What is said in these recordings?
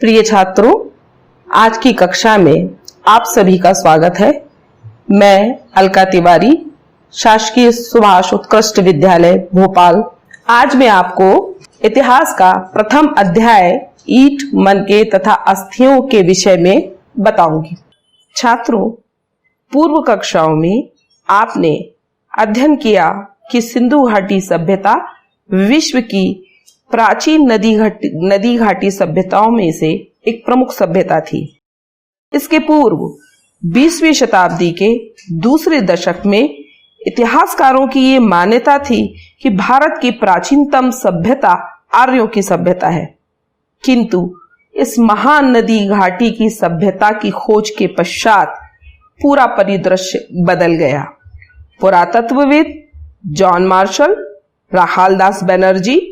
प्रिय छात्रों, आज की कक्षा में आप सभी का स्वागत है। मैं अलका तिवारी, शासकीय सुभाष उत्कृष्ट विद्यालय भोपाल। आज मैं आपको इतिहास का प्रथम अध्याय ईंट, मनके तथा अस्थियों के विषय में बताऊंगी। छात्रों, पूर्व कक्षाओं में आपने अध्ययन किया कि सिंधु घाटी सभ्यता विश्व की प्राचीन नदी घाटी सभ्यताओं में से एक प्रमुख सभ्यता थी। इसके पूर्व 20वीं शताब्दी के दूसरे दशक में इतिहासकारों की ये मान्यता थी कि भारत की प्राचीनतम सभ्यता आर्यों की सभ्यता है। किंतु इस महान नदी घाटी की सभ्यता की खोज के पश्चात पूरा परिदृश्य बदल गया। पुरातत्वविद जॉन मार्शल, राखालदास बनर्जी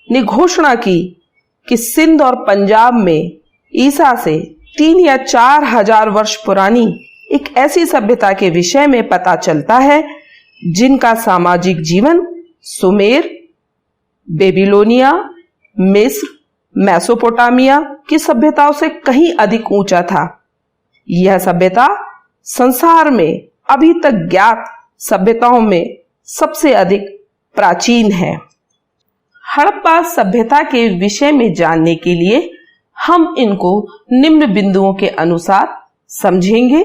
ने घोषणा की कि सिंध और पंजाब में ईसा से 3 या 4 हजार वर्ष पुरानी एक ऐसी सभ्यता के विषय में पता चलता है जिनका सामाजिक जीवन सुमेर, बेबीलोनिया, मिस्र, मेसोपोटामिया की सभ्यताओं से कहीं अधिक ऊंचा था। यह सभ्यता संसार में अभी तक ज्ञात सभ्यताओं में सबसे अधिक प्राचीन है। हड़प्पा सभ्यता के विषय में जानने के लिए हम इनको निम्न बिंदुओं के अनुसार समझेंगे।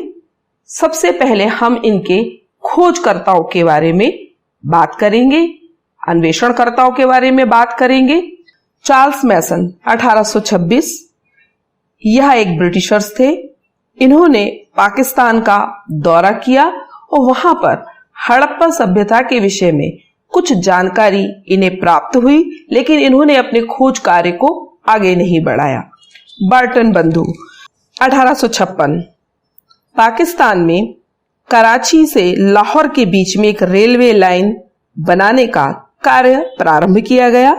सबसे पहले हम इनके खोजकर्ताओं के बारे में बात करेंगे, अन्वेषणकर्ताओं के बारे में बात करेंगे। चार्ल्स मैसन 1826, यह एक ब्रिटिशर्स थे। इन्होंने पाकिस्तान का दौरा किया और वहां पर हड़प्पा सभ्यता के विषय में कुछ जानकारी इन्हें प्राप्त हुई, लेकिन इन्होंने अपने खोज कार्य को आगे नहीं बढ़ाया। बर्टन बंधु 1856, पाकिस्तान में कराची से लाहौर के बीच में एक रेलवे लाइन बनाने का कार्य प्रारंभ किया गया।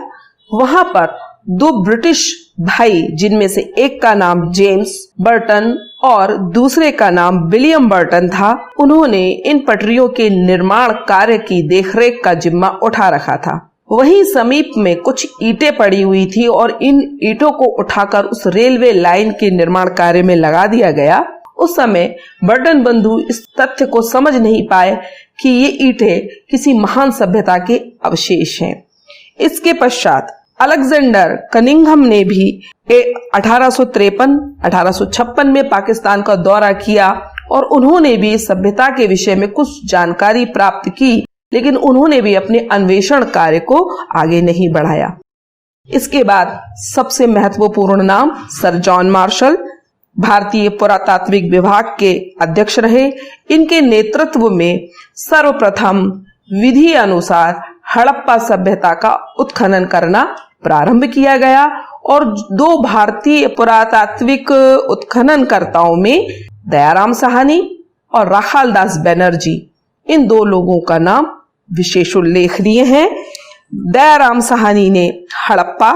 वहां पर 2 ब्रिटिश भाई, जिनमें से एक का नाम जेम्स बर्टन और दूसरे का नाम विलियम बर्टन था, उन्होंने इन पटरियों के निर्माण कार्य की देखरेख का जिम्मा उठा रखा था। वहीं समीप में कुछ ईंटें पड़ी हुई थी और इन ईंटों को उठाकर उस रेलवे लाइन के निर्माण कार्य में लगा दिया गया। उस समय बर्टन बंधु इस तथ्य को समझ नहीं पाए कि ये ईंटें किसी महान सभ्यता के अवशेष हैं। इसके पश्चात अलेक्जेंडर कनिंघम ने भी 1853-1856 में पाकिस्तान का दौरा किया और उन्होंने भी सभ्यता के विषय में कुछ जानकारी प्राप्त की, लेकिन उन्होंने भी अपने अन्वेषण कार्य को आगे नहीं बढ़ाया। इसके बाद सबसे महत्वपूर्ण नाम सर जॉन मार्शल, भारतीय पुरातात्विक विभाग के अध्यक्ष रहे। इनके नेतृत्व में सर्वप्रथम विधि अनुसार हड़प्पा सभ्यता का उत्खनन करना प्रारंभ किया गया और 2 भारतीय पुरातात्विक उत्खननकर्ताओं में दयाराम साहनी और राखालदास बनर्जी, इन 2 लोगों का नाम विशेष उल्लेखनीय है। दयाराम साहनी ने हड़प्पा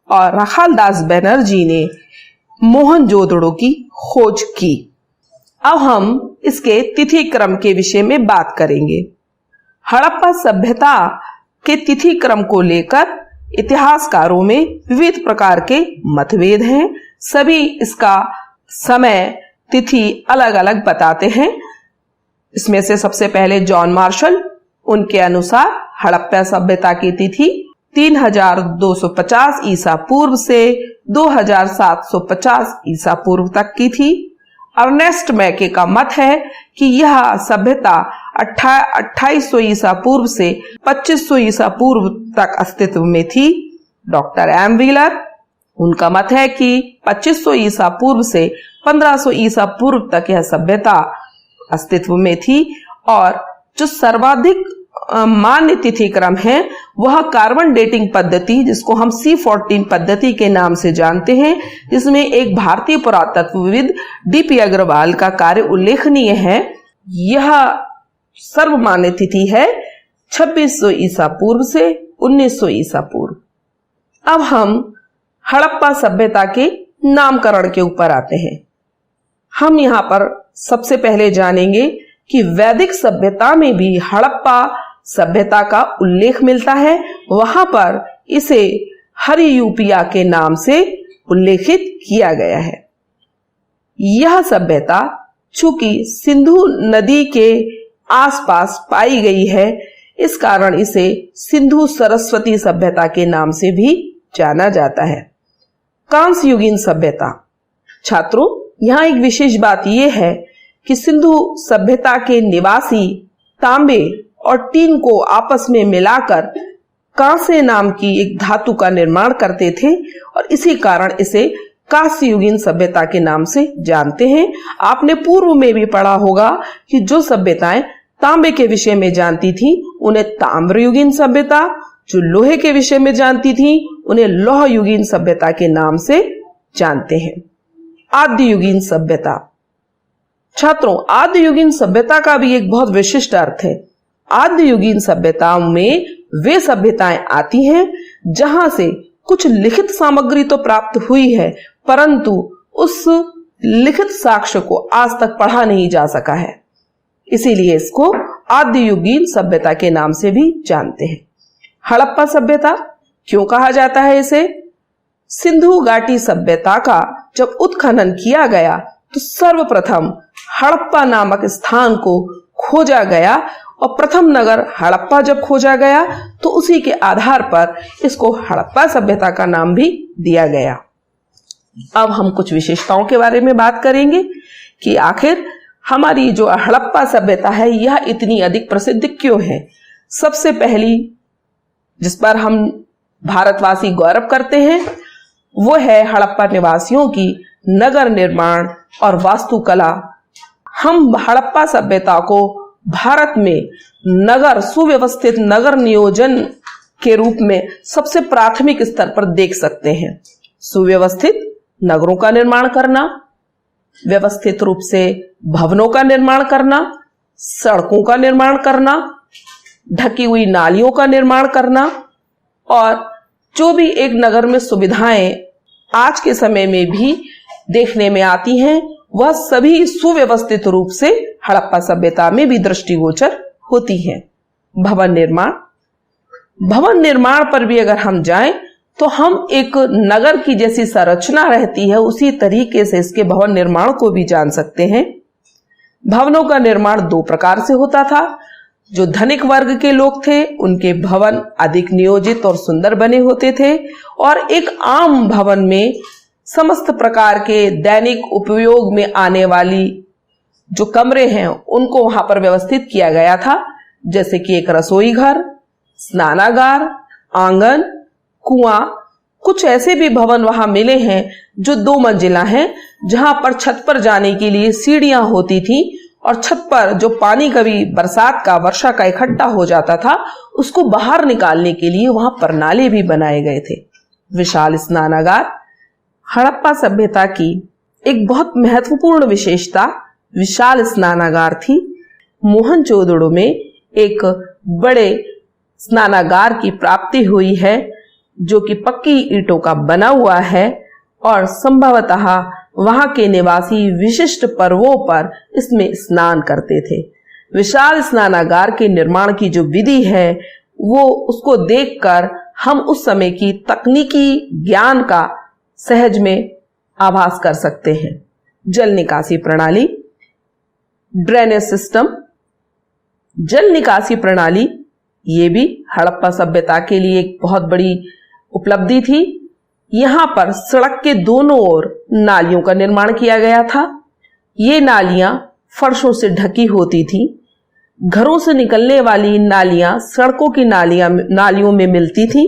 और राखालदास बनर्जी ने मोहनजोदड़ो की खोज की। अब हम इसके तिथि क्रम के विषय में बात करेंगे। हड़प्पा सभ्यता के तिथि क्रम को लेकर इतिहासकारों में विविध प्रकार के मतभेद हैं। सभी इसका समय, तिथि अलग अलग बताते हैं। इसमें से सबसे पहले जॉन मार्शल, उनके अनुसार हड़प्पा सभ्यता की तिथि 3250 ईसा पूर्व से 2750 ईसा पूर्व तक की थी। अर्नेस्ट मैके का मत है कि यह सभ्यता 2800 ईसा पूर्व से 2500 ईसा पूर्व तक अस्तित्व में थी। डॉक्टर एम व्हीलर, उनका मत है कि 2500 ईसा पूर्व से 1500 ईसा पूर्व तक यह सभ्यता अस्तित्व में थी। और जो सर्वाधिक मान्य तिथि क्रम है वह कार्बन डेटिंग पद्धति, जिसको हम C14 पद्धति के नाम से जानते हैं, जिसमें एक भारतीय पुरातत्वविद DP अग्रवाल का कार्य उल्लेखनीय है। यह सर्वमान्य तिथि है 2600 ईसा पूर्व से 1900 ईसा पूर्व। अब हम हड़प्पा सभ्यता के नामकरण के ऊपर आते हैं। हम यहाँ पर सबसे पहले जानेंगे कि वैदिक सभ्यता में भी हड़प्पा सभ्यता का उल्लेख मिलता है। वहां पर इसे हरियूपिया के नाम से उल्लेखित किया गया है। यह सभ्यता चूंकि सिंधु नदी के आसपास पाई गई है, इस कारण इसे सिंधु सरस्वती सभ्यता के नाम से भी जाना जाता है। कांस्य युगीन सभ्यता। छात्रों, यहाँ एक विशेष बात यह है कि सिंधु सभ्यता के निवासी तांबे और टीन को आपस में मिलाकर कांस्य नाम की एक धातु का निर्माण करते थे और इसी कारण इसे कांस्य युगीन सभ्यता के नाम से जानते हैं। आपने पूर्व में भी पढ़ा होगा कि जो सभ्यताएं तांबे के विषय में जानती थी उन्हें ताम्र युगीन सभ्यता, जो लोहे के विषय में जानती थी उन्हें लौह युगीन सभ्यता के नाम से जानते हैं। आद्य युगीन सभ्यता। छात्रों, आद्य युगीन सभ्यता का भी एक बहुत विशिष्ट अर्थ है। आद्य युगीन सभ्यताओं में वे सभ्यताएं आती हैं जहां से कुछ लिखित सामग्री तो प्राप्त हुई है, परंतु उस लिखित साक्ष्य को आज तक पढ़ा नहीं जा सका है, इसीलिए इसको आद्य युगीन सभ्यता के नाम से भी जानते हैं। हड़प्पा सभ्यता क्यों कहा जाता है इसे? सिंधु घाटी सभ्यता का जब उत्खनन किया गया तो सर्वप्रथम हड़प्पा नामक स्थान को खोजा गया और प्रथम नगर हड़प्पा जब खोजा गया तो उसी के आधार पर इसको हड़प्पा सभ्यता का नाम भी दिया गया। अब हम कुछ विशेषताओं के बारे में बात करेंगे कि आखिर हमारी जो हड़प्पा सभ्यता है यह इतनी अधिक प्रसिद्ध क्यों है। सबसे पहली जिस पर हम भारतवासी गौरव करते हैं वो है हड़प्पा निवासियों की नगर निर्माण और वास्तुकला। हम हड़प्पा सभ्यता को भारत में नगर, सुव्यवस्थित नगर नियोजन के रूप में सबसे प्राथमिक स्तर पर देख सकते हैं। सुव्यवस्थित नगरों का निर्माण करना, व्यवस्थित रूप से भवनों का निर्माण करना, सड़कों का निर्माण करना, ढकी हुई नालियों का निर्माण करना और जो भी एक नगर में सुविधाएं आज के समय में भी देखने में आती हैं वह सभी सुव्यवस्थित रूप से हड़प्पा सभ्यता में भी दृष्टिगोचर होती हैं। भवन निर्माण पर भी अगर हम जाएं तो हम एक नगर की जैसी संरचना रहती है उसी तरीके से इसके भवन निर्माण को भी जान सकते हैं। भवनों का निर्माण दो प्रकार से होता था। जो धनिक वर्ग के लोग थे उनके भवन अधिक नियोजित और सुंदर बने होते थे और एक आम भवन में समस्त प्रकार के दैनिक उपयोग में आने वाली जो कमरे हैं उनको वहां पर व्यवस्थित किया गया था, जैसे कि एक रसोई घर, स्नानागार, आंगन, कुआं। कुछ ऐसे भी भवन वहां मिले हैं जो 2 मंजिला हैं, जहां पर छत पर जाने के लिए सीढ़ियां होती थी और छत पर जो पानी कभी बरसात का, वर्षा का इकट्ठा हो जाता था उसको बाहर निकालने के लिए वहां प्रणाली भी बनाए गए थे। विशाल स्नानागार। हड़प्पा सभ्यता की एक बहुत महत्वपूर्ण विशेषता विशाल स्नानागार थी। मोहनजोदड़ो में एक बड़े स्नानागार की प्राप्ति हुई है जो कि पक्की ईंटों का बना हुआ है और संभवतः वहां के निवासी विशिष्ट पर्वों पर इसमें स्नान करते थे। विशाल स्नानागार के निर्माण की जो विधि है वो उसको देखकर हम उस समय की तकनीकी ज्ञान का सहज में आभास कर सकते हैं। जल निकासी प्रणाली, ड्रेनेज सिस्टम। जल निकासी प्रणाली ये भी हड़प्पा सभ्यता के लिए एक बहुत बड़ी उपलब्धि थी। यहां पर सड़क के दोनों ओर नालियों का निर्माण किया गया था। ये नालियां फर्शों से ढकी होती थी। घरों से निकलने वाली नालियां सड़कों की नालियों में मिलती थी।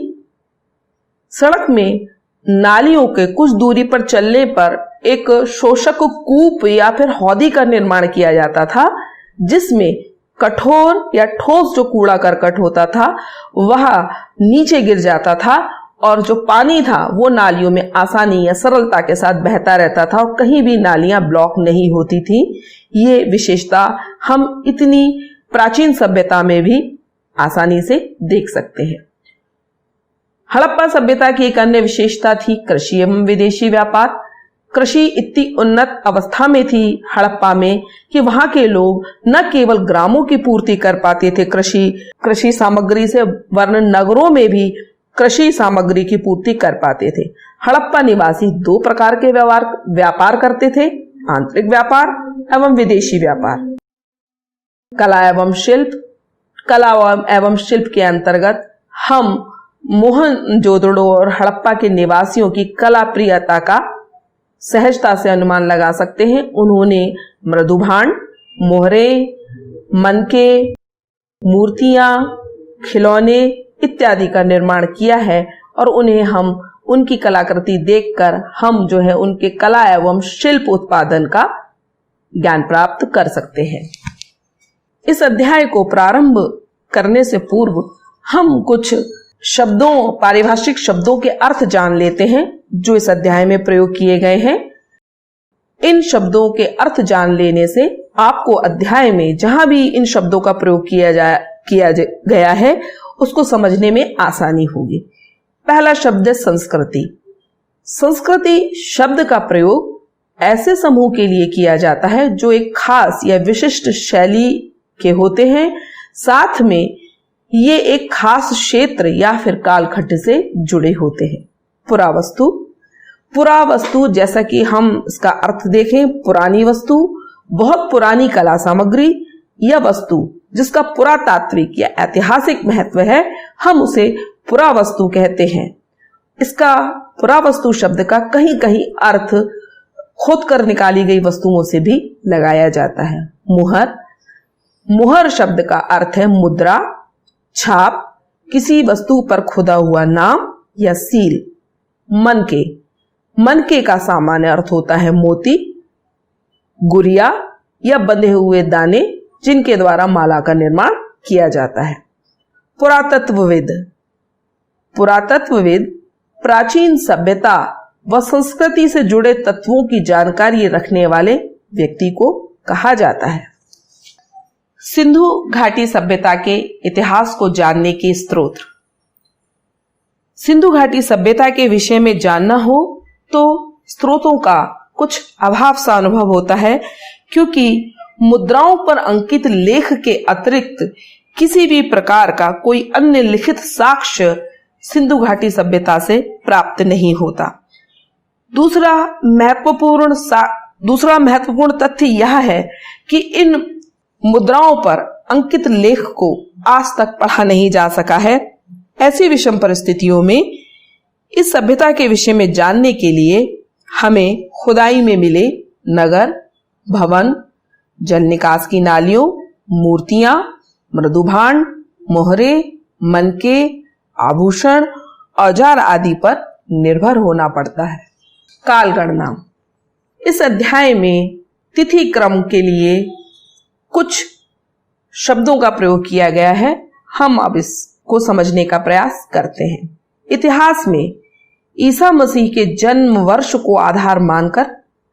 सड़क में नालियों के कुछ दूरी पर चलने पर एक शोषक कूप या फिर हौदी का निर्माण किया जाता था, जिसमें कठोर या ठोस जो कूड़ा करकट होता था वह नीचे गिर जाता था और जो पानी था वो नालियों में आसानी या सरलता के साथ बहता रहता था और कहीं भी नालियां ब्लॉक नहीं होती थी। ये विशेषता हम इतनी प्राचीन सभ्यता में भी आसानी से देख सकते हैं। हड़प्पा सभ्यता की एक अन्य विशेषता थी कृषि एवं विदेशी व्यापार। कृषि इतनी उन्नत अवस्था में थी हड़प्पा में कि वहां के लोग न केवल ग्रामों की पूर्ति कर पाते थे कृषि सामग्री से, वरन नगरों में भी कृषि सामग्री की पूर्ति कर पाते थे। हड़प्पा निवासी दो प्रकार के व्यापार करते थे, आंतरिक व्यापार एवं विदेशी व्यापार। कला एवं शिल्प के अंतर्गत हम मोहनजोदड़ो और हड़प्पा के निवासियों की कला प्रियता का सहजता से अनुमान लगा सकते हैं। उन्होंने मृदुभांड, मोहरे, मनके, मूर्तियां, खिलौने इत्यादि का निर्माण किया है और उन्हें हम उनकी कलाकृति देखकर हम जो है उनके कला एवं शिल्प उत्पादन का ज्ञान प्राप्त कर सकते हैं। इस अध्याय को प्रारंभ करने से पूर्व हम कुछ शब्दों, पारिभाषिक शब्दों के अर्थ जान लेते हैं जो इस अध्याय में प्रयोग किए गए हैं। इन शब्दों के अर्थ जान लेने से आपको अध्याय में जहां भी इन शब्दों का प्रयोग किया गया है उसको समझने में आसानी होगी। पहला शब्द है संस्कृति। संस्कृति शब्द का प्रयोग ऐसे समूह के लिए किया जाता है जो एक खास या विशिष्ट शैली के होते हैं, साथ में ये एक खास क्षेत्र या फिर कालखंड से जुड़े होते हैं। पुरावस्तु। पुरावस्तु जैसा कि हम इसका अर्थ देखें, पुरानी वस्तु, बहुत पुरानी कला सामग्री या वस्तु जिसका पुरातात्विक या ऐतिहासिक महत्व है, हम उसे पुरावस्तु कहते हैं। इसका पुरावस्तु शब्द का कहीं कहीं अर्थ खोद कर निकाली गई वस्तुओं से भी लगाया जाता है। मुहर। मुहर शब्द का अर्थ है मुद्रा, छाप, किसी वस्तु पर खुदा हुआ नाम या सील। मनके। मनके का सामान्य अर्थ होता है मोती, गुड़िया या बंधे हुए दाने जिनके द्वारा माला का निर्माण किया जाता है। पुरातत्वविद। पुरातत्वविद प्राचीन सभ्यता व संस्कृति से जुड़े तत्वों की जानकारी रखने वाले व्यक्ति को कहा जाता है। सिंधु घाटी सभ्यता के इतिहास को जानने के स्रोत। सिंधु घाटी सभ्यता के विषय में जानना हो तो स्रोतों का कुछ अभाव सा अनुभव होता है, क्योंकि मुद्राओं पर अंकित लेख के अतिरिक्त किसी भी प्रकार का कोई अन्य लिखित साक्ष्य सिंधु घाटी सभ्यता से प्राप्त नहीं होता। दूसरा महत्वपूर्ण तथ्य यह है कि इन मुद्राओं पर अंकित लेख को आज तक पढ़ा नहीं जा सका है। ऐसी विषम परिस्थितियों में इस सभ्यता के विषय में जानने के लिए हमें खुदाई में मिले नगर, भवन, जल निकास की नालियों, मूर्तियां, मृदुभांड, मोहरे, मनके, आभूषण, औजार आदि पर निर्भर होना पड़ता है। कालगणना। इस अध्याय में तिथि क्रम के लिए कुछ शब्दों का प्रयोग किया गया है। हम अब इसको समझने का प्रयास करते हैं। इतिहास में ईसा मसीह के जन्म वर्ष को आधार मानकर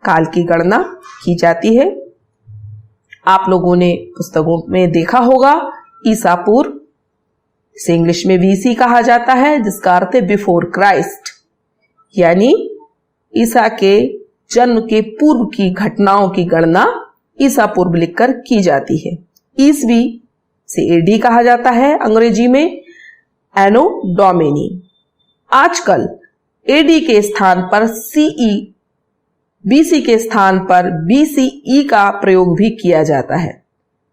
काल की गणना की जाती है। आप लोगों ने पुस्तकों में देखा होगा ईसा पूर्व, इसे इंग्लिश में BC कहा जाता है, जिसका अर्थ है बिफोर क्राइस्ट, यानी ईसा के जन्म के पूर्व की घटनाओं की गणना ईसा पूर्व लिखकर की जाती है। ईसवी से AD कहा जाता है, अंग्रेजी में एनो डोमिनी। आजकल AD के स्थान पर CE, BC के स्थान पर BCE का प्रयोग भी किया जाता है।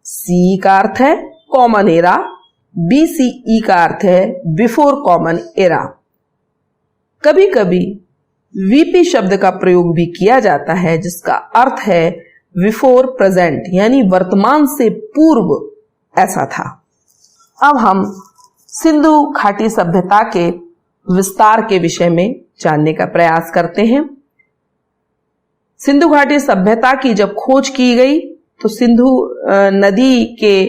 CE का अर्थ है कॉमन एरा, BCE का अर्थ है बिफोर कॉमन एरा। कभी कभी VP शब्द का प्रयोग भी किया जाता है, जिसका अर्थ है बिफोर प्रेजेंट, यानी वर्तमान से पूर्व ऐसा था। अब हम सिंधु घाटी सभ्यता के विस्तार के विषय में जानने का प्रयास करते हैं। सिंधु घाटी सभ्यता की जब खोज की गई तो सिंधु नदी के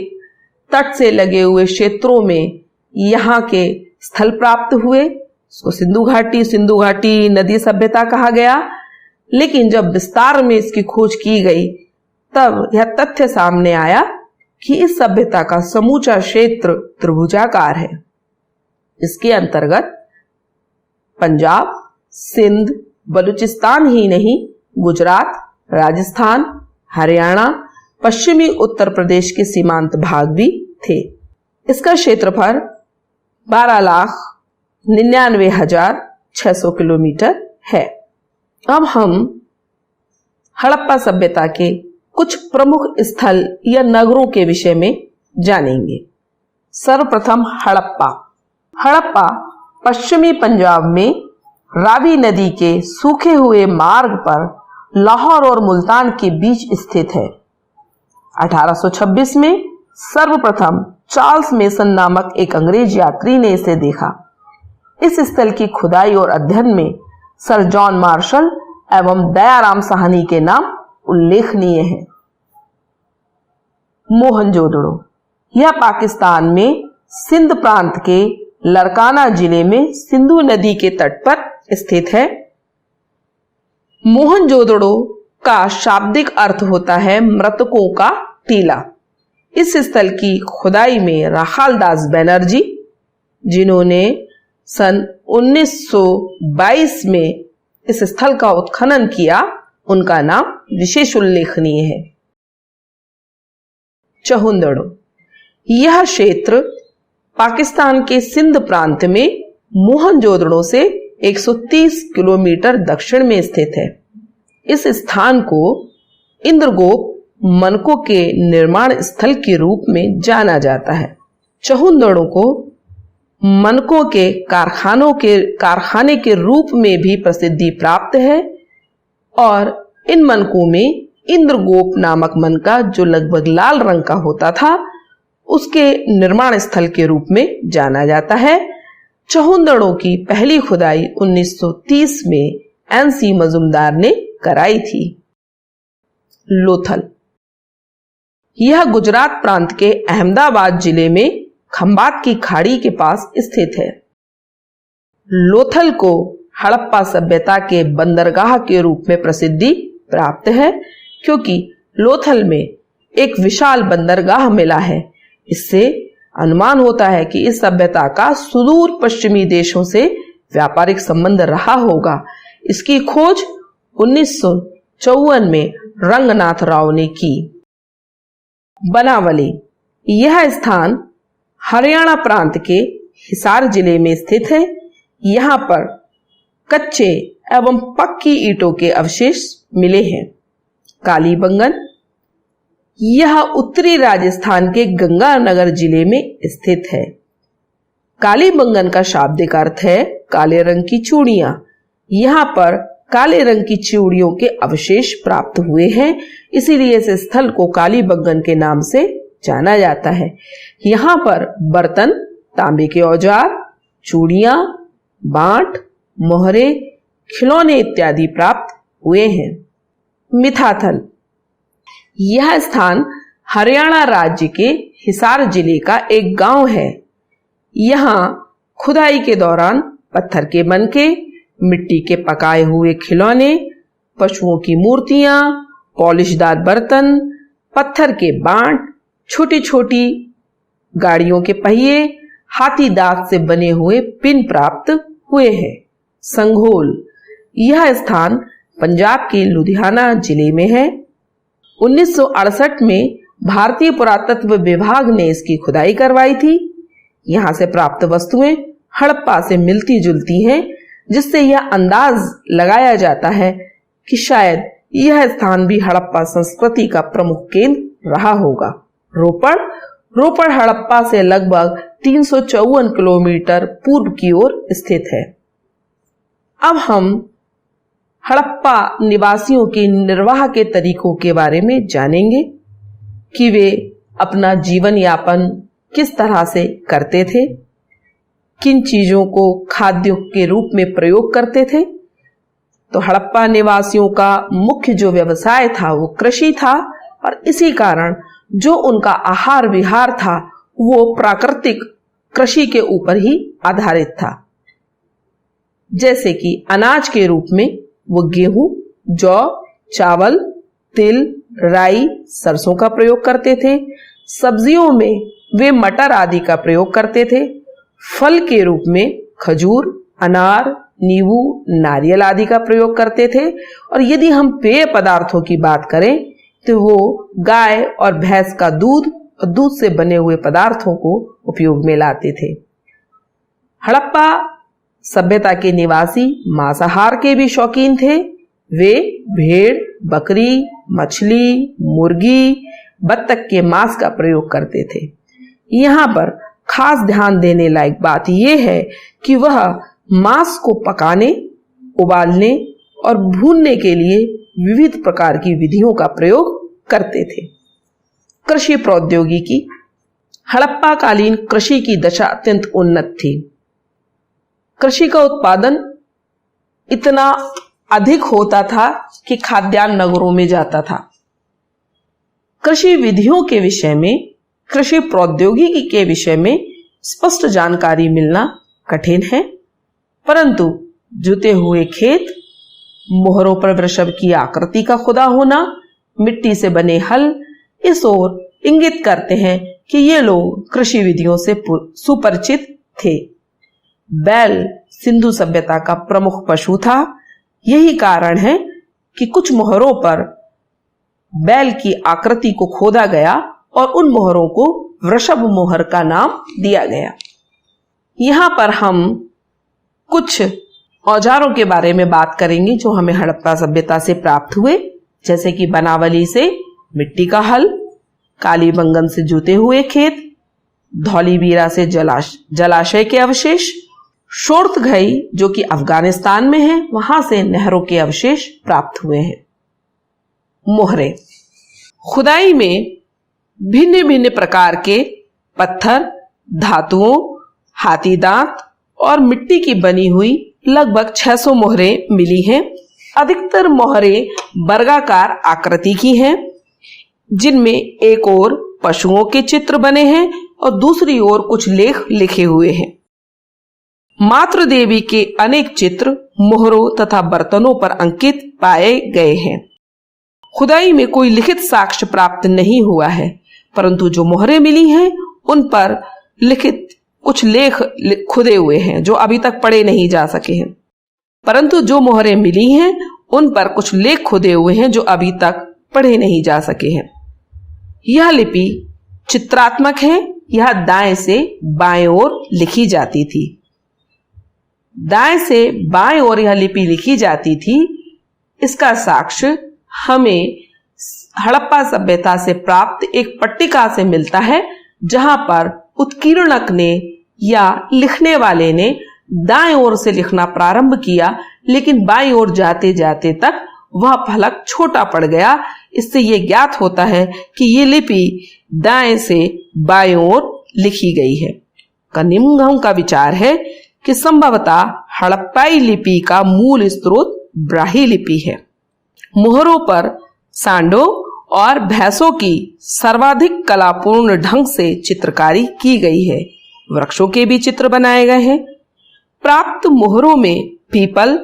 तट से लगे हुए क्षेत्रों में यहाँ के स्थल प्राप्त हुए। इसको सिंधु घाटी नदी सभ्यता कहा गया। लेकिन जब विस्तार में इसकी खोज की गई तब यह तथ्य सामने आया कि इस सभ्यता का समूचा क्षेत्र त्रिभुजाकार है। इसके अंतर्गत पंजाब, सिंध, बलूचिस्तान ही नहीं, गुजरात, राजस्थान, हरियाणा, पश्चिमी उत्तर प्रदेश के सीमांत भाग भी थे। इसका क्षेत्रफल 12,99,600 किलोमीटर है। अब हम हड़प्पा सभ्यता के कुछ प्रमुख स्थल या नगरों के विषय में जानेंगे। सर्वप्रथम हड़प्पा पश्चिमी पंजाब में रावी नदी के सूखे हुए मार्ग पर लाहौर और मुल्तान के बीच स्थित है। 1826 में सर्वप्रथम चार्ल्स मेसन नामक एक अंग्रेज यात्री ने इसे देखा। इस स्थल की खुदाई और अध्ययन में सर जॉन मार्शल एवं दयाराम साहनी के नाम उल्लेखनीय हैं। मोहनजोदड़ो, यह पाकिस्तान में सिंध प्रांत के लड़काना जिले में सिंधु नदी के तट पर स्थित है। मोहनजोदड़ो का शाब्दिक अर्थ होता है मृतकों का टीला। इस स्थल की खुदाई में राखालदास बनर्जी, जिन्होंने सन 1922 में इस स्थल का उत्खनन किया, उनका नाम विशेष उल्लेखनीय है। चहुंदड़ो, यह क्षेत्र पाकिस्तान के सिंध प्रांत में मोहनजोदड़ो से 130 किलोमीटर दक्षिण में स्थित है। इस स्थान को इंद्रगोप मनकों के निर्माण स्थल के रूप में जाना जाता है। चहुंदड़ो को मनकों के कारखाने के रूप में भी प्रसिद्धि प्राप्त है और इन मनकों में इंद्रगोप नामक मनका, जो लगभग लाल रंग का होता था, उसके निर्माण स्थल के रूप में जाना जाता है। चहुंदड़ो की पहली खुदाई 1930 में NC मजुमदार ने कराई थी। लोथल, यह गुजरात प्रांत के अहमदाबाद जिले में खंबात की खाड़ी के पास स्थित है। लोथल को हड़प्पा सभ्यता के बंदरगाह के रूप में प्रसिद्धि प्राप्त है, क्योंकि लोथल में एक विशाल बंदरगाह मिला है। इससे अनुमान होता है कि इस सभ्यता का सुदूर पश्चिमी देशों से व्यापारिक संबंध रहा होगा। इसकी खोज 1954 में रंगनाथ राव ने की। बनावली, यह स्थान हरियाणा प्रांत के हिसार जिले में स्थित है। यहाँ पर कच्चे एवं पक्की ईंटों के अवशेष मिले हैं। कालीबंगन, यह उत्तरी राजस्थान के गंगानगर जिले में स्थित है। कालीबंगन का शाब्दिक अर्थ है काले रंग की चूड़ियां। यहाँ पर काले रंग की चूड़ियों के अवशेष प्राप्त हुए हैं, इसीलिए इस स्थल को कालीबंगन के नाम से जाना जाता है। यहाँ पर बर्तन, तांबे के औजार, चूड़ियां, बांट, मोहरे, खिलौने इत्यादि प्राप्त हुए हैं। मिथाथल, यह स्थान हरियाणा राज्य के हिसार जिले का एक गांव है। यहाँ खुदाई के दौरान पत्थर के मनके, मिट्टी के पकाए हुए खिलौने, पशुओं की मूर्तियां, पॉलिशदार बर्तन, पत्थर के बांट, छोटी छोटी गाड़ियों के पहिए, हाथी दांत से बने हुए पिन प्राप्त हुए हैं। संघोल, यह स्थान पंजाब के लुधियाना जिले में है। 1968 में भारतीय पुरातत्व विभाग ने इसकी खुदाई करवाई थी। यहाँ से प्राप्त वस्तुएं हड़प्पा से मिलती जुलती हैं, जिससे यह अंदाज लगाया जाता है कि शायद यह स्थान भी हड़प्पा संस्कृति का प्रमुख केंद्र रहा होगा। रोपड़ हड़प्पा से लगभग 354 किलोमीटर पूर्व की ओर स्थित है। अब हम हड़प्पा निवासियों के निर्वाह के तरीकों के बारे में जानेंगे कि वे अपना जीवन यापन किस तरह से करते थे, किन चीजों को खाद्य के रूप में प्रयोग करते थे। तो हड़प्पा निवासियों का मुख्य जो व्यवसाय था वो कृषि था, और इसी कारण जो उनका आहार विहार था वो प्राकृतिक कृषि के ऊपर ही आधारित था। जैसे कि अनाज के रूप में वो गेहूं, जौ, चावल, तिल, राई, सरसों का प्रयोग करते थे। सब्जियों में वे मटर आदि का प्रयोग करते थे। फल के रूप में खजूर, अनार, नींबू, नारियल आदि का प्रयोग करते थे। और यदि हम पेय पदार्थों की बात करें तो वो गाय और भैंस का दूध और दूध से बने हुए पदार्थों को उपयोग में लाते थे। हड़प्पा सभ्यता के निवासी मांसाहार के भी शौकीन थे। वे भेड़, बकरी, मछली, मुर्गी, बत्तख के मांस का प्रयोग करते थे। यहाँ पर खास ध्यान देने लायक बात यह है कि वह मांस को पकाने, उबालने और भूनने के लिए विविध प्रकार की विधियों का प्रयोग करते थे। कृषि प्रौद्योगिकी। हड़प्पा कालीन कृषि की दशा अत्यंत उन्नत थी। कृषि का उत्पादन इतना अधिक होता था कि खाद्यान्न नगरों में जाता था। कृषि विधियों के विषय में, कृषि प्रौद्योगिकी के विषय में स्पष्ट जानकारी मिलना कठिन है, परंतु जुते हुए खेत, मोहरों पर वृषभ की आकृति का खुदा होना, मिट्टी से बने हल इस ओर इंगित करते हैं कि ये लोग कृषि विधियों से सुपरिचित थे। बैल सिंधु सभ्यता का प्रमुख पशु था। यही कारण है कि कुछ मोहरों पर बैल की आकृति को खोदा गया और उन मोहरों को वृषभ मोहर का नाम दिया गया। यहां पर हम कुछ औजारों के बारे में बात करेंगे जो हमें हड़प्पा सभ्यता से प्राप्त हुए, जैसे कि बनावली से मिट्टी का हल, कालीबंगन से जुते हुए खेत, धौलीबीरा से जलाशय के अवशेष, शोर्तघई जो कि अफगानिस्तान में है, वहां से नहरों के अवशेष प्राप्त हुए हैं। मोहरे। खुदाई में भिन्न भिन्न प्रकार के पत्थर, धातुओं, हाथी दांत और मिट्टी की बनी हुई लगभग 600 मोहरे मिली हैं। अधिकतर मोहरे वर्गाकार आकृति की हैं, जिनमें एक ओर पशुओं के चित्र बने हैं और दूसरी ओर कुछ लेख लिखे हुए हैं। मातृ देवी के अनेक चित्र मोहरों तथा बर्तनों पर अंकित पाए गए हैं। खुदाई में कोई लिखित साक्ष्य प्राप्त नहीं हुआ है, परंतु जो मोहरें मिली हैं उन पर लिखित कुछ लेख खुदे हुए हैं जो अभी तक पढ़े नहीं जा सके हैं। परंतु जो मोहरें मिली हैं उन पर कुछ लेख खुदे हुए हैं जो अभी तक पढ़े नहीं जा सके हैं। यह लिपि चित्रात्मक है। यह दाएं से बाएं ओर लिखी जाती थी। दाएं से बाएं ओर यह लिपि लिखी जाती थी। इसका साक्ष्य हमें हड़प्पा सभ्यता से प्राप्त एक पट्टिका से मिलता है, जहां पर उत्कीर्णक ने या लिखने वाले ने दाएं ओर से लिखना प्रारंभ किया, लेकिन बाईं ओर जाते जाते तक वह फलक छोटा पड़ गया। इससे यह ज्ञात होता है कि यह लिपि दाएं से बाएं ओर लिखी गई है। कनिंघम का विचार है कि संभवतः हड़प्पाई लिपि का मूल स्रोत ब्राही लिपि है। मोहरों पर सांडों और भैंसों की सर्वाधिक कलापूर्ण ढंग से चित्रकारी की गई है। वृक्षों के भी चित्र बनाए गए हैं। प्राप्त मोहरों में पीपल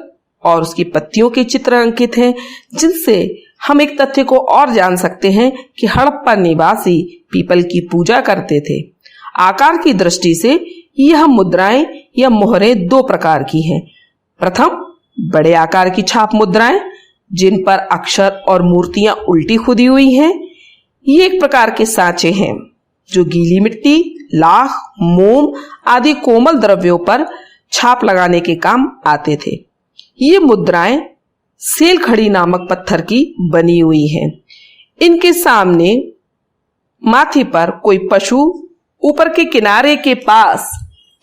और उसकी पत्तियों के चित्र अंकित हैं, जिनसे हम एक तथ्य को और जान सकते हैं कि हड़प्पा निवासी पीपल की पूजा करते थे। आकार की दृष्टि से यह मुद्राएं या मोहरें दो प्रकार की हैं। प्रथम, बड़े आकार की छाप मुद्राएं जिन पर अक्षर और मूर्तियां उल्टी खुदी हुई हैं। ये एक प्रकार के सांचे हैं जो गीली मिट्टी, लाख, मोम आदि कोमल द्रव्यों पर छाप लगाने के काम आते थे। ये मुद्राएं सेल खड़ी नामक पत्थर की बनी हुई हैं। इनके सामने माथे पर कोई पशु, ऊपर के किनारे के पास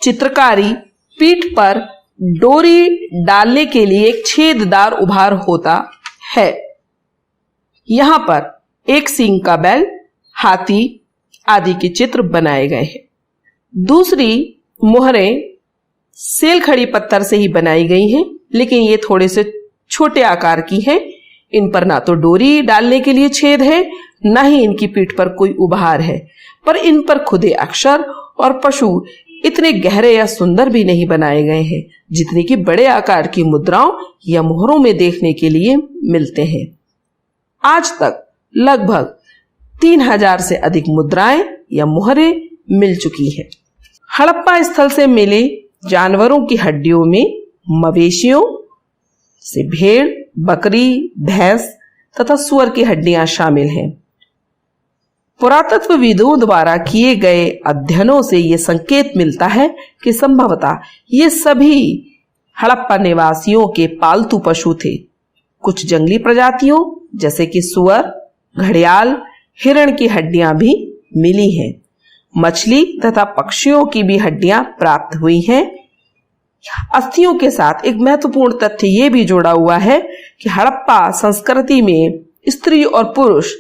चित्रकारी, पीठ पर डोरी डालने के लिए एक छेददार उभार होता है। यहां पर एक सींग का बैल, हाथी आदि के चित्र बनाए गए हैं। दूसरी मोहरें सेल खड़ी पत्थर से ही बनाई गई हैं, लेकिन ये थोड़े से छोटे आकार की हैं। इन पर ना तो डोरी डालने के लिए छेद है, ना ही इनकी पीठ पर कोई उभार है, पर इन पर खुदे अक्षर और पशु इतने गहरे या सुंदर भी नहीं बनाए गए हैं जितने कि बड़े आकार की मुद्राओं या मोहरों में देखने के लिए मिलते हैं। आज तक लगभग 3000 से अधिक मुद्राएं या मोहरें मिल चुकी हैं। हड़प्पा स्थल से मिले जानवरों की हड्डियों में मवेशियों से भेड़, बकरी, भैंस तथा सुअर की हड्डियां शामिल हैं। पुरातत्वविदों द्वारा किए गए अध्ययनों से यह संकेत मिलता है कि संभवतः ये सभी हड़प्पा निवासियों के पालतू पशु थे। कुछ जंगली प्रजातियों जैसे कि सुअर, घड़ियाल, हिरण की हड्डियां भी मिली हैं। मछली तथा पक्षियों की भी हड्डियां प्राप्त हुई हैं। अस्थियों के साथ एक महत्वपूर्ण तथ्य यह भी जुड़ा हुआ है कि हड़प्पा संस्कृति में स्त्री और पुरुष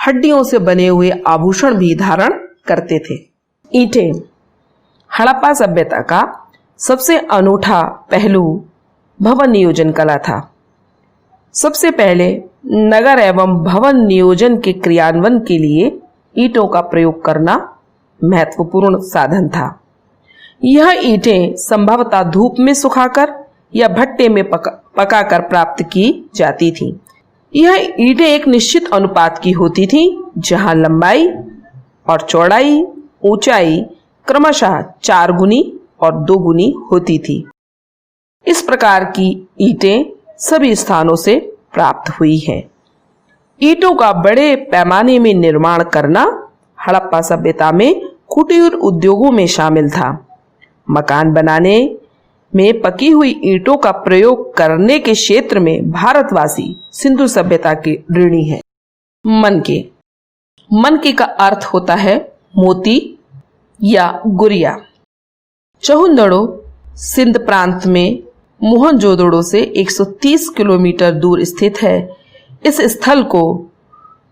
हड्डियों से बने हुए आभूषण भी धारण करते थे। ईंटें। हड़प्पा सभ्यता का सबसे अनूठा पहलू भवन नियोजन कला था। सबसे पहले नगर एवं भवन नियोजन के क्रियान्वयन के लिए ईंटों का प्रयोग करना महत्वपूर्ण साधन था। यह ईंटें संभवतः धूप में सुखाकर या भट्टे में पकाकर प्राप्त की जाती थीं। यह ईंटें एक निश्चित अनुपात की होती थीं, जहां लंबाई और चौड़ाई, ऊंचाई क्रमशः 4 गुनी और 2 गुनी होती थी। इस प्रकार की ईंटें सभी स्थानों से प्राप्त हुई हैं। ईंटों का बड़े पैमाने में निर्माण करना हड़प्पा सभ्यता में कुटीर उद्योगों में शामिल था। मकान बनाने में पकी हुई ईंटों का प्रयोग करने के क्षेत्र में भारतवासी सिंधु सभ्यता के ऋणी हैं। मनके। मनके का अर्थ होता है मोती या गुरिया। चहुंदड़ो सिंध प्रांत में मोहनजोदड़ो से 130 किलोमीटर दूर स्थित है। इस स्थल को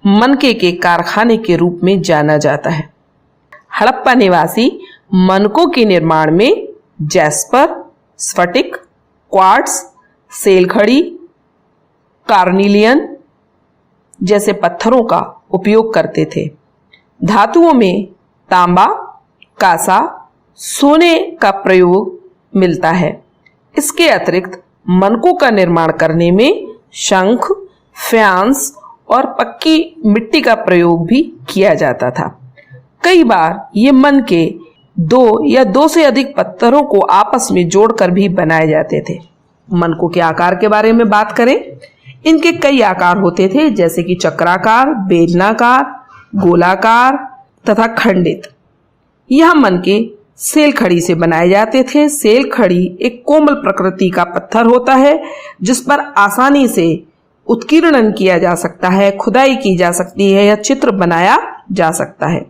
मनके के कारखाने के रूप में जाना जाता है। हड़प्पा निवासी मनकों के निर्माण में जैस्पर, स्फटिक, क्वार्ट्स, सेलखड़ी, कार्निलियन जैसे पत्थरों का उपयोग करते थे। धातुओं में तांबा, कांसा, सोने का प्रयोग मिलता है। इसके अतिरिक्त मनकों का निर्माण करने में शंख, फ्यांस और पक्की मिट्टी का प्रयोग भी किया जाता था। कई बार ये मनके 2 या 2 से अधिक पत्थरों को आपस में जोड़कर भी बनाए जाते थे। मनकों के आकार के बारे में बात करें, इनके कई आकार होते थे, जैसे कि चक्राकार, बेलनाकार, गोलाकार तथा खंडित। यह मनके सेलखड़ी से बनाए जाते थे। सेलखड़ी एक कोमल प्रकृति का पत्थर होता है जिस पर आसानी से उत्कीर्णन किया जा सकता है, खुदाई की जा सकती है या चित्र बनाया जा सकता है।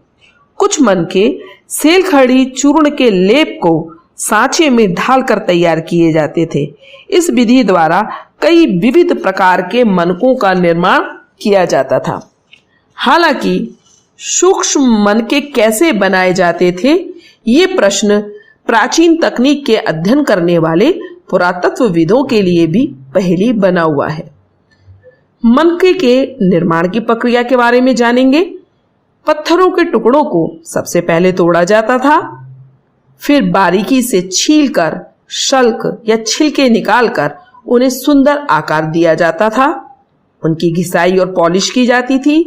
कुछ मनके सेलखड़ी चूर्ण के लेप को सांचे में ढालकर तैयार किए जाते थे। इस विधि द्वारा कई विविध प्रकार के मनकों का निर्माण किया जाता था। हालांकि सूक्ष्म मनके कैसे बनाए जाते थे, ये प्रश्न प्राचीन तकनीक के अध्ययन करने वाले पुरातत्वविदों के लिए भी पहेली बना हुआ है। मनके के निर्माण की प्रक्रिया के बारे में जानेंगे। पत्थरों के टुकड़ों को सबसे पहले तोड़ा जाता था, फिर बारीकी से छीलकर शल्क या छिलके निकालकर उन्हें सुंदर आकार दिया जाता था। उनकी घिसाई और पॉलिश की जाती थी।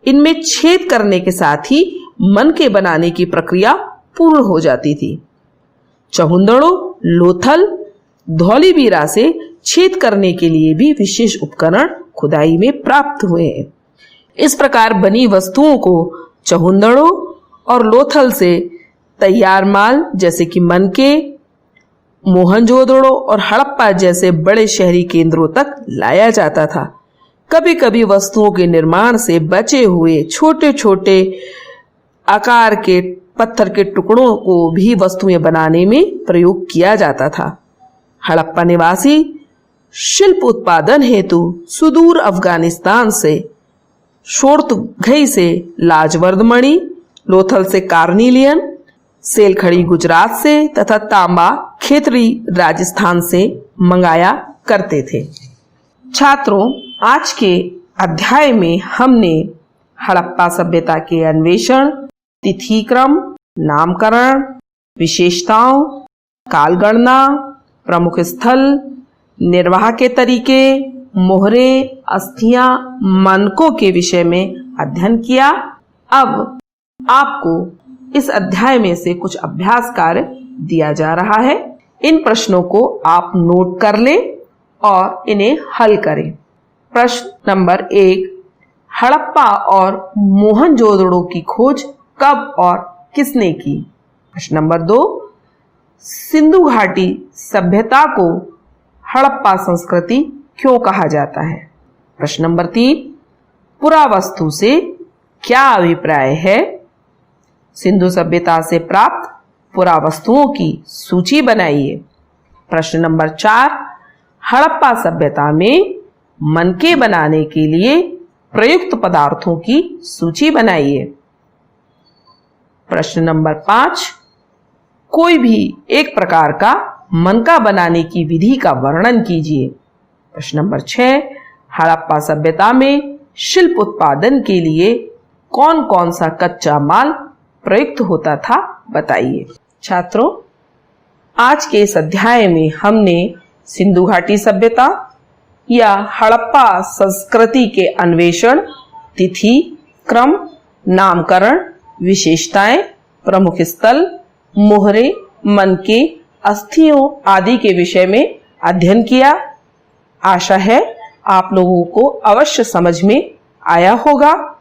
इनमें छेद करने के साथ ही मनके बनाने की प्रक्रिया पूर्ण हो जाती थी। चहुंदड़ो, लोथल, धौलीबीरा से छेद करने के लिए भी विशेष उपकरण खुदाई में प्राप्त हुए हैं। इस प्रकार बनी वस्तुओं को चहुंदड़ो और लोथल से तैयार माल जैसे कि मनके, मोहनजोदड़ो और हड़प्पा जैसे बड़े शहरी केंद्रों तक लाया जाता था। कभी कभी वस्तुओं के निर्माण से बचे हुए छोटे छोटे आकार के पत्थर के टुकड़ों को भी वस्तुएं बनाने में प्रयोग किया जाता था। हड़प्पा निवासी शिल्प उत्पादन हेतु सुदूर अफगानिस्तान से शोरतघई से लाजवर्दमणि, लोथल से कार्निलियन, सेलखड़ी गुजरात से तथा तांबा खेतरी राजस्थान से मंगाया करते थे। छात्रों, आज के अध्याय में हमने हड़प्पा सभ्यता के अन्वेषण, तिथिक्रम, नामकरण, विशेषताओं, कालगणना, प्रमुख स्थल, निर्वाह के तरीके, मोहरे, अस्थियां, मनकों के विषय में अध्ययन किया। अब आपको इस अध्याय में से कुछ अभ्यास कार्य दिया जा रहा है। इन प्रश्नों को आप नोट कर लें और इन्हें हल करें। प्रश्न नंबर 1, हड़प्पा और मोहनजोदड़ो की खोज कब और किसने की? प्रश्न नंबर 2, सिंधु घाटी सभ्यता को हड़प्पा संस्कृति क्यों कहा जाता है? प्रश्न नंबर 3, पुरावस्तु से क्या अभिप्राय है? सिंधु सभ्यता से प्राप्त पुरावस्तुओं की सूची बनाइए। प्रश्न नंबर 4, हड़प्पा सभ्यता में मनके बनाने के लिए प्रयुक्त पदार्थों की सूची बनाइए। प्रश्न नंबर 5, कोई भी एक प्रकार का मनका बनाने की विधि का वर्णन कीजिए। प्रश्न नंबर 6, हड़प्पा सभ्यता में शिल्प उत्पादन के लिए कौन कौन सा कच्चा माल प्रयुक्त होता था, बताइए। छात्रों, आज के इस अध्याय में हमने सिंधु घाटी सभ्यता या हड़प्पा संस्कृति के अन्वेषण, तिथि, क्रम, नामकरण, विशेषताएं, प्रमुख स्थल, मोहरे, मनके, अस्थियों आदि के विषय में अध्ययन किया। आशा है आप लोगों को अवश्य समझ में आया होगा।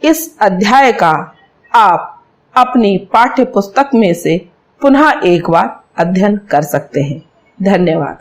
इस अध्याय का आप अपनी पाठ्य पुस्तक में से पुनः एक बार अध्ययन कर सकते हैं। धन्यवाद।